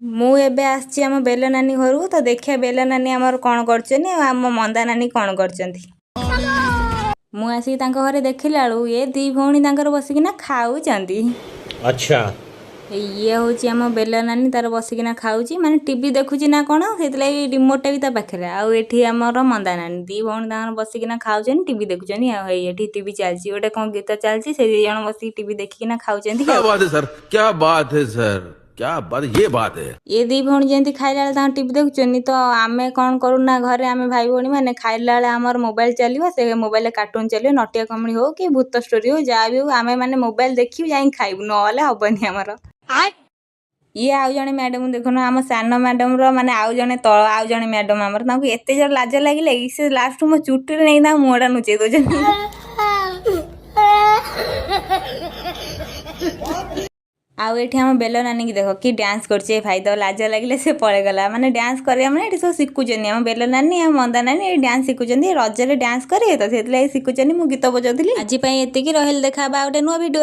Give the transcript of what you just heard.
ମୁଁ ଏବେ ଆସିଛି ଆମ ବେଲ ନାନୀ ଘରକୁ ତ ଦେଖିଆ ବେଲ ନାନୀ ଆମର କ'ଣ କରୁଛନ୍ତି ଆଉ ଆମ ମନ୍ଦା ନାନୀ କ'ଣ କରୁଛନ୍ତି। ମୁଁ ଆସିକି ତାଙ୍କ ଘରେ ଦେଖିଲା ବେଳକୁ ଏ ଦି ଭଉଣୀ ତାଙ୍କର ବସିକିନା ଖାଉଛନ୍ତି। अच्छा ଇଏ ହେଉଛି ଆମ ବେଲ ନାନୀ ତାର ବସିକିନା ଖାଉଛି ମାନେ ଟିଭି ଦେଖୁଛି ନା କ'ଣ ସେଇଥିଲାଗି ରିମୋଟଟା ବି ତା ପାଖରେ। ଆଉ ଏଠି ଆମର ମନ୍ଦା ନାନୀ ଦି ଭଉଣୀ ତାଙ୍କର ବସିକିନା ଖାଉଛନ୍ତି ଟିଭି ଦେଖୁଛନ୍ତି। ଆଉ ହେଇ ଏଠି ଟିଭି ଚାଲିଛି ଗୋଟେ କ'ଣ ଗୀତ ଚାଲିଛି ସେ ଦି ଜଣ ବସିକି ଟିଭି ଦେଖିକିନା ଖାଉଛନ୍ତି। क्या बात है सर, क्या बात है सर, क्या बात, ये बात है। ଏ ଦି ଭଉଣୀ ଯେମିତି ଖାଇଲା ବେଳେ ତାଙ୍କ ଟିଭି ଦେଖୁଛନ୍ତି ତ ଆମେ କ'ଣ କରୁନା ଘରେ ଆମେ ଭାଇ ଭଉଣୀ ମାନେ ଖାଇଲା ବେଳେ ଆମର ମୋବାଇଲ ଚାଲିବ ସେ ମୋବାଇଲରେ କାର୍ଟୁନ ଚାଲିବ ନଟିଆ କମେଡ଼ି ହଉ କି ଭୂତ ଷ୍ଟୋରି ହଉ ଯାହା ବି ହଉ ଆମେ ମାନେ ମୋବାଇଲ ଦେଖିବୁ ଯାଇକି ଖାଇବୁ ନହେଲେ ହବନି ଆମର। ଇଏ ଆଉ ଜଣେ ମ୍ୟାଡ଼ାମ ଦେଖୁନ ଆମ ସାନ ମ୍ୟାଡ଼ାମର ମାନେ ଆଉ ଜଣେ ତଳ ଆଉ ଜଣେ ମ୍ୟାଡ଼ାମ ଆମର ତାଙ୍କୁ ଏତେ ଜୋର ଲାଜ ଲାଗିଲା କି ସେ ଲାଷ୍ଟକୁ ମୋ ଚୁଟିରେ ନେଇ ତାଙ୍କ ମୁହଁଟା ନୁଚେଇ ଦେଉଛନ୍ତି। ଆଉ ଏଠି ଆମ ବେଲ ନାନୀକି ଦେଖ କି ଡ୍ୟାନ୍ସ କରୁଛି ଏ ଭାଇ ତ ଲାଜ ଲାଗିଲେ ସେ ପଳେଇଗଲା ମାନେ ଡ୍ୟାନ୍ସ କରିବା ମାନେ ଏଠି ସବୁ ଶିଖୁଛନ୍ତି ଆମ ବେଲ ନାନୀ ଆଉ ମନ୍ଦା ନାନୀ ଏଇ ଡ୍ୟାନ୍ସ ଶିଖୁଛନ୍ତି ରଜରେ ଡ୍ୟାନ୍ସ କରିବେ ତ ସେଥିଲାଗି ଶିଖୁଛନ୍ତି ମୁଁ ଗୀତ ବଜାଉଥିଲି। ଆଜି ପାଇଁ ଏତିକି ରହିଲେ ଦେଖା ହେବା ଗୋଟେ ନୂଆ ଭିଡ଼ିଓ।